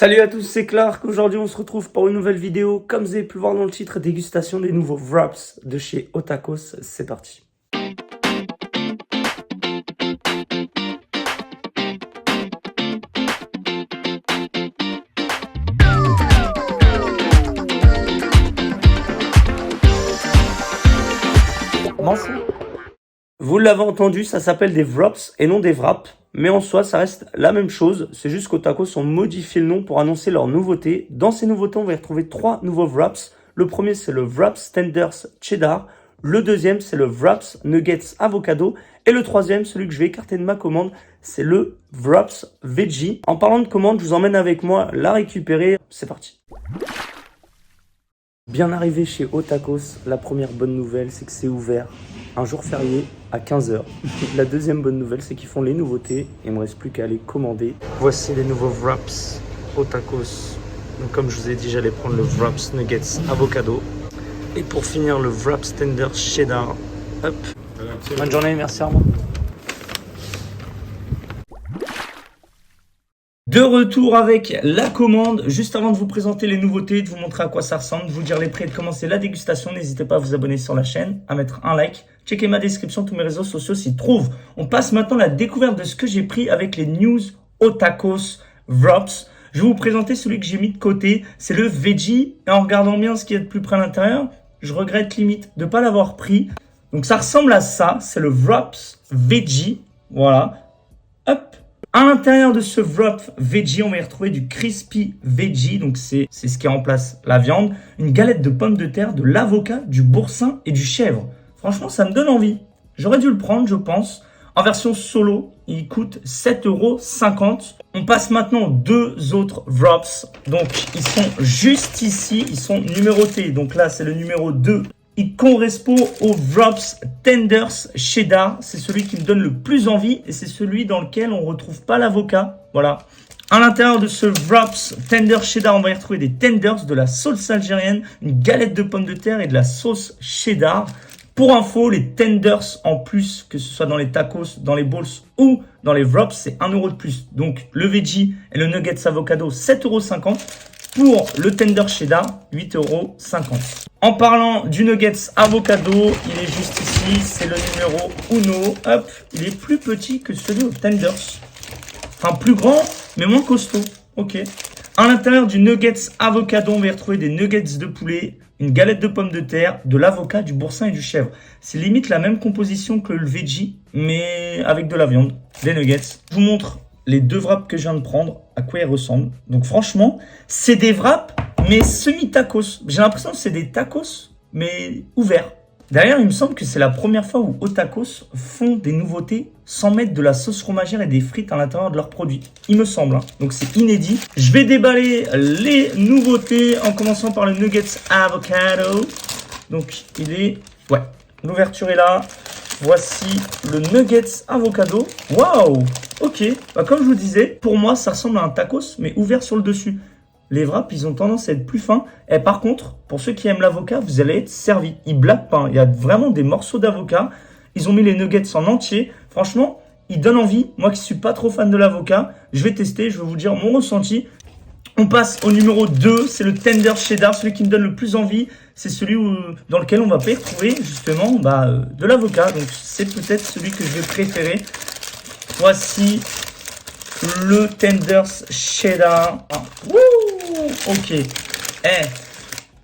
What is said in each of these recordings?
Salut à tous, c'est Clark. Aujourd'hui, on se retrouve pour une nouvelle vidéo. Comme vous avez pu le voir dans le titre, dégustation des nouveaux wraps de chez Otakos. C'est parti. M'en fous. Vous l'avez entendu, ça s'appelle des wraps et non des wraps. Mais en soi, ça reste la même chose. C'est juste qu'Otakos ont modifié le nom pour annoncer leurs nouveautés. Dans ces nouveautés, on va y retrouver 3 nouveaux wraps. Le premier, c'est le Wraps Tenders Cheddar. Le deuxième, c'est le Wraps Nuggets Avocado. Et le troisième, celui que je vais écarter de ma commande, c'est le Wraps Veggie. En parlant de commande, je vous emmène avec moi la récupérer. C'est parti. Bien arrivé chez Otakos, la première bonne nouvelle, c'est que c'est ouvert un jour férié à 15h. La deuxième bonne nouvelle, c'est qu'ils font les nouveautés. Il ne me reste plus qu'à les commander. Voici les nouveaux wraps Otakos. Donc, comme je vous ai dit, j'allais prendre le Wraps Nuggets Avocado. Et pour finir, le Wraps Tender Cheddar. Hop. Bonne journée, merci à vous. De retour avec la commande. Juste avant de vous présenter les nouveautés, de vous montrer à quoi ça ressemble, de vous dire les prix et de commencer la dégustation, n'hésitez pas à vous abonner sur la chaîne, à mettre un like. Checkez ma description, tous mes réseaux sociaux s'y trouvent. On passe maintenant à la découverte de ce que j'ai pris avec les news Otakos Wraps. Je vais vous présenter celui que j'ai mis de côté. C'est le Veggie. Et en regardant bien ce qu'il y a de plus près à l'intérieur, je regrette limite de ne pas l'avoir pris. Donc ça ressemble à ça. C'est le Wraps Veggie. Voilà. Hop. À l'intérieur de ce wrap veggie, on va y retrouver du crispy veggie, donc c'est ce qui remplace la viande, une galette de pommes de terre, de l'avocat, du boursin et du chèvre. Franchement, ça me donne envie. J'aurais dû le prendre, je pense. En version solo, il coûte 7,50 €. On passe maintenant aux deux autres wraps. Donc, ils sont juste ici, ils sont numérotés. Donc là, c'est le numéro 2. Il correspond au Wraps Tenders Cheddar. C'est celui qui me donne le plus envie et c'est celui dans lequel on ne retrouve pas l'avocat. Voilà. À l'intérieur de ce Wraps Tender Cheddar, on va y retrouver des tenders, de la sauce algérienne, une galette de pommes de terre et de la sauce cheddar. Pour info, les tenders en plus, que ce soit dans les tacos, dans les bowls ou dans les wraps, c'est 1 € de plus. Donc le veggie et le nuggets avocado, 7,50 €. Pour le tender cheddar, 8,50 €. En parlant du nuggets avocado, il est juste ici, c'est le numéro 1. Hop, il est plus petit que celui au tenders. Enfin, plus grand, mais moins costaud. Ok. À l'intérieur du nuggets avocado, on va y retrouver des nuggets de poulet, une galette de pommes de terre, de l'avocat, du boursin et du chèvre. C'est limite la même composition que le veggie, mais avec de la viande, des nuggets. Je vous montre les deux wraps que je viens de prendre, à quoi ils ressemblent. Donc franchement, c'est des wraps, mais semi-tacos. J'ai l'impression que c'est des tacos, mais ouverts. D'ailleurs, il me semble que c'est la première fois où Otakos font des nouveautés sans mettre de la sauce fromagère et des frites à l'intérieur de leurs produits. Il me semble, hein. Donc c'est inédit. Je vais déballer les nouveautés en commençant par le Nuggets Avocado. Donc il est... Ouais, l'ouverture est là. Voici le Nuggets Avocado. Waouh! Ok, bah, comme je vous disais, pour moi, ça ressemble à un tacos, mais ouvert sur le dessus. Les wraps, ils ont tendance à être plus fins. Et par contre, pour ceux qui aiment l'avocat, vous allez être servis. Ils blaguent pas, hein. Il y a vraiment des morceaux d'avocat. Ils ont mis les nuggets en entier. Franchement, ils donnent envie. Moi qui suis pas trop fan de l'avocat, je vais tester, je vais vous dire mon ressenti. On passe au numéro 2, c'est le tender cheddar, celui qui me donne le plus envie. C'est celui dans lequel on va pas y retrouver justement de l'avocat. Donc c'est peut-être celui que je vais préférer. Voici le tenders cheddar. Ah, ok.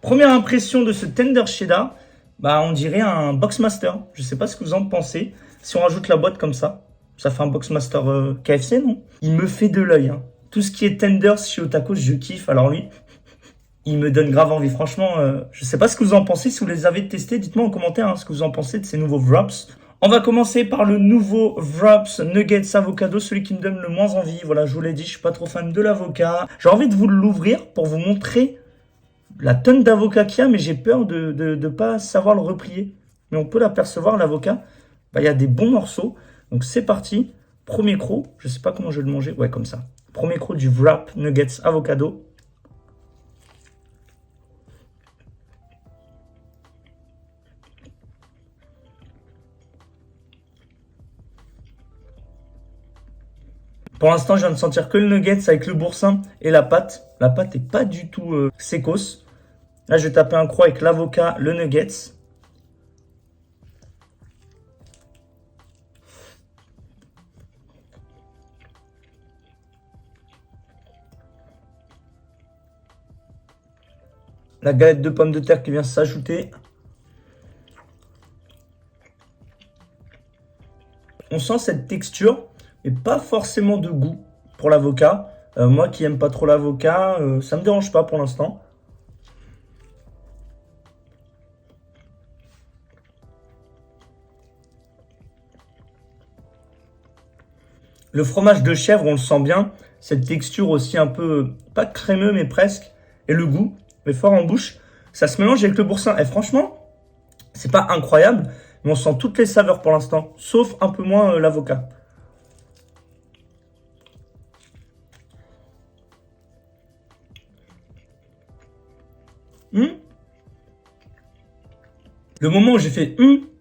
Première impression de ce tender cheddar, on dirait un Boxmaster. Je sais pas ce que vous en pensez. Si on rajoute la boîte comme ça fait un Boxmaster KFC, non? Il me fait de l'œil, hein. Tout ce qui est tenders chez Otakos, je kiffe. Alors lui, il me donne grave envie. Franchement, je sais pas ce que vous en pensez. Si vous les avez testés, dites-moi en commentaire, hein, ce que vous en pensez de ces nouveaux wraps. On va commencer par le nouveau Wraps Nuggets Avocado, celui qui me donne le moins envie. Voilà, je vous l'ai dit, je suis pas trop fan de l'avocat. J'ai envie de vous l'ouvrir pour vous montrer la tonne d'avocat qu'il y a, mais j'ai peur de ne pas savoir le replier. Mais on peut l'apercevoir, l'avocat. Il y a des bons morceaux. Donc c'est parti. Premier croc. Je sais pas comment je vais le manger. Ouais, comme ça. Premier croc du Wrap Nuggets Avocado. Pour l'instant, je viens de sentir que le nuggets avec le boursin et la pâte. La pâte est pas du tout sécos. Là, je vais taper un croc avec l'avocat, le nuggets. La galette de pommes de terre qui vient s'ajouter. On sent cette texture, mais pas forcément de goût pour l'avocat. Moi qui aime pas trop l'avocat, ça me dérange pas pour l'instant. Le fromage de chèvre, on le sent bien. Cette texture aussi un peu, pas crémeux, mais presque. Et le goût, mais fort en bouche. Ça se mélange avec le boursin. Et franchement, c'est pas incroyable, mais on sent toutes les saveurs pour l'instant. Sauf un peu moins l'avocat. Le moment où j'ai fait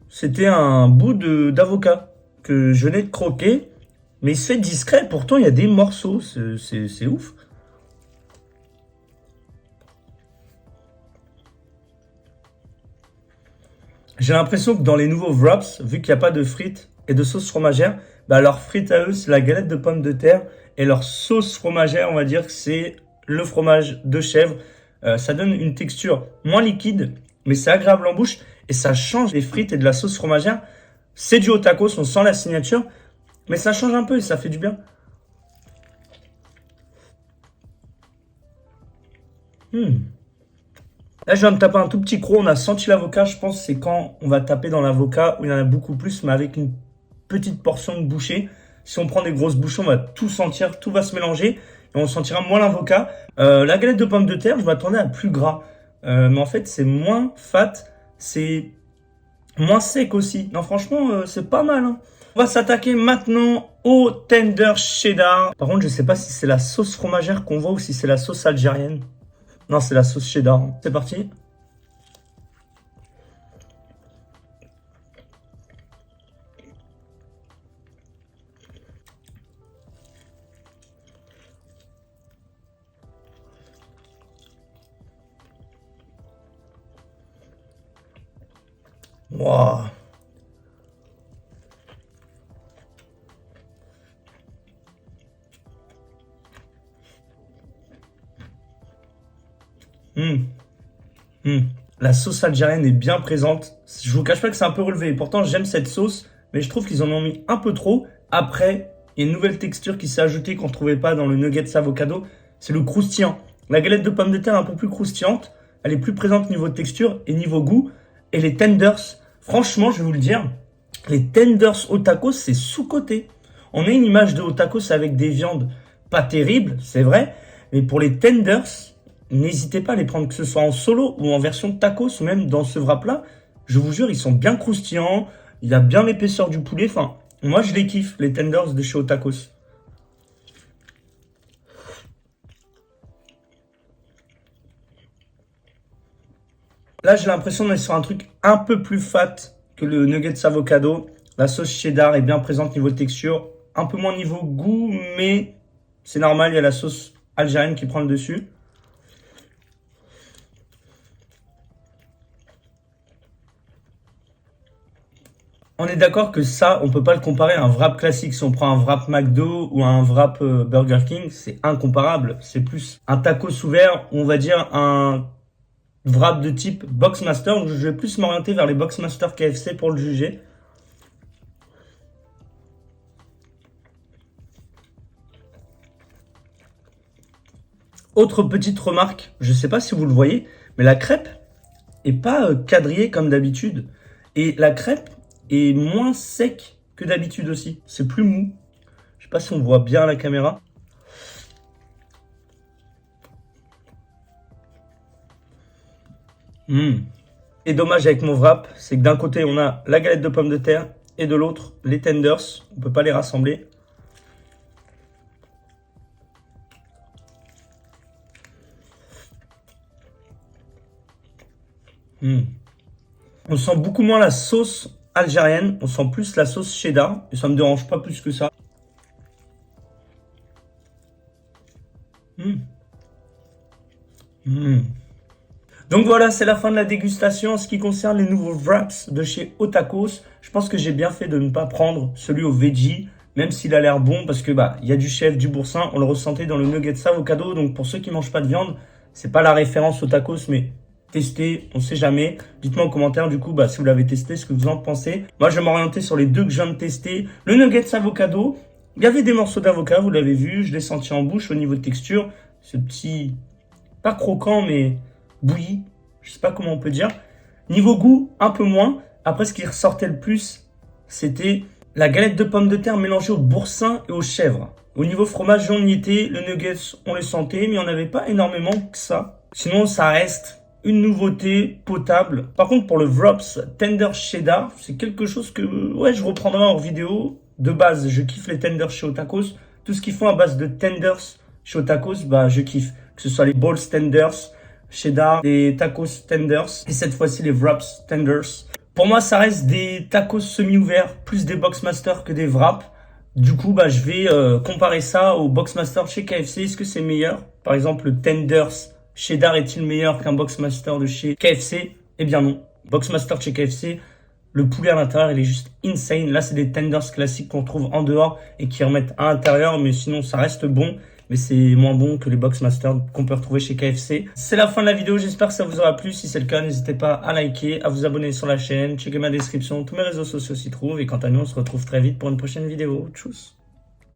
c'était un bout d'avocat que je venais de croquer. Mais c'est discret, pourtant il y a des morceaux. C'est ouf. J'ai l'impression que dans les nouveaux wraps, vu qu'il n'y a pas de frites et de sauce fromagère, bah leurs frites à eux, c'est la galette de pommes de terre. Et leur sauce fromagère, on va dire que c'est le fromage de chèvre. Ça donne une texture moins liquide, mais c'est agréable en bouche. Et ça change des frites et de la sauce fromagère. C'est du haut tacos, on sent la signature. Mais ça change un peu et ça fait du bien. Là, je viens de taper un tout petit croc. On a senti l'avocat. Je pense que c'est quand on va taper dans l'avocat où il y en a beaucoup plus, mais avec une petite portion de bouchée. Si on prend des grosses bouchées, on va tout sentir, tout va se mélanger et on sentira moins l'avocat. La galette de pommes de terre, je m'attendais à plus gras. Mais en fait, c'est moins fat, c'est moins sec aussi. Non, franchement, c'est pas mal, hein. On va s'attaquer maintenant au tender cheddar. Par contre, je sais pas si c'est la sauce fromagère qu'on voit ou si c'est la sauce algérienne. Non, c'est la sauce cheddar. C'est parti. Waouh. Hum, hum. La sauce algérienne est bien présente. Je vous cache pas que c'est un peu relevé. Pourtant, j'aime cette sauce, mais je trouve qu'ils en ont mis un peu trop. Après, il y a une nouvelle texture qui s'est ajoutée qu'on ne trouvait pas dans le nuggets avocado. C'est le croustillant. La galette de pommes de terre est un peu plus croustillante. Elle est plus présente niveau texture et niveau goût. Et les tenders, franchement, je vais vous le dire, les tenders au tacos, c'est sous-coté. On a une image de au tacos avec des viandes pas terribles, c'est vrai. Mais pour les tenders, n'hésitez pas à les prendre, que ce soit en solo ou en version tacos ou même dans ce wrap-là. Je vous jure, ils sont bien croustillants. Il y a bien l'épaisseur du poulet. Enfin, moi, je les kiffe, les tenders de chez Otakos. Là, j'ai l'impression d'être sur un truc un peu plus fat que le nuggets avocado. La sauce cheddar est bien présente niveau texture. Un peu moins niveau goût, mais c'est normal, il y a la sauce algérienne qui prend le dessus. On est d'accord que ça, on peut pas le comparer à un wrap classique. Si on prend un wrap McDo ou un wrap Burger King, c'est incomparable. C'est plus un tacos ouvert, ou on va dire un wrap de type Boxmaster. Donc je vais plus m'orienter vers les Boxmaster KFC pour le juger. Autre petite remarque, je sais pas si vous le voyez, mais la crêpe est pas quadrillée comme d'habitude. Et la crêpe est moins sec que d'habitude aussi. C'est plus mou. Je sais pas si on voit bien à la caméra. Et dommage avec mon wrap, c'est que d'un côté on a la galette de pommes de terre et de l'autre les tenders. On peut pas les rassembler. On sent beaucoup moins la sauce algérienne, on sent plus la sauce cheddar et ça me dérange pas plus que ça. Hmm. Donc voilà, c'est la fin de la dégustation. En ce qui concerne les nouveaux wraps de chez Otakos, je pense que j'ai bien fait de ne pas prendre celui au veggie, même s'il a l'air bon, parce que il y a du chèvre, du boursin, on le ressentait dans le nuggets avocado. Donc pour ceux qui mangent pas de viande, c'est pas la référence Otakos, mais testez, on sait jamais. Dites-moi en commentaire du coup si vous l'avez testé, ce que vous en pensez. Moi je vais m'orienter sur les deux que je viens de tester. Le nuggets avocado, il y avait des morceaux d'avocat, vous l'avez vu, je l'ai senti en bouche au niveau de texture. Ce petit, pas croquant, mais bouilli, je sais pas comment on peut dire. Niveau goût, un peu moins. Après, ce qui ressortait le plus, c'était la galette de pommes de terre mélangée au boursin et aux chèvres. Au niveau fromage, on y était. Le nuggets, on le sentait, mais on n'avait pas énormément que ça. Sinon, ça reste une nouveauté potable. Par contre, pour le Wraps Tender Cheddar, c'est quelque chose que je reprendrai en vidéo. De base, je kiffe les tenders chez Otakos. Tout ce qu'ils font à base de tenders chez Otakos, je kiffe. Que ce soit les balls tenders, cheddar, des tacos tenders et cette fois-ci les wraps tenders. Pour moi, ça reste des tacos semi-ouverts, plus des Boxmaster que des wraps. Du coup, je vais comparer ça au Boxmaster chez KFC. Est-ce que c'est meilleur? Par exemple, le tenders cheddar est-il meilleur qu'un Boxmaster de chez KFC? Eh bien non. Boxmaster chez KFC, le poulet à l'intérieur, il est juste insane. Là, c'est des tenders classiques qu'on trouve en dehors et qui remettent à l'intérieur, mais sinon, ça reste bon. Mais c'est moins bon que les Boxmaster qu'on peut retrouver chez KFC. C'est la fin de la vidéo, j'espère que ça vous aura plu. Si c'est le cas, n'hésitez pas à liker, à vous abonner sur la chaîne, checker ma description, tous mes réseaux sociaux s'y trouvent. Et quant à nous, on se retrouve très vite pour une prochaine vidéo. Tchuss.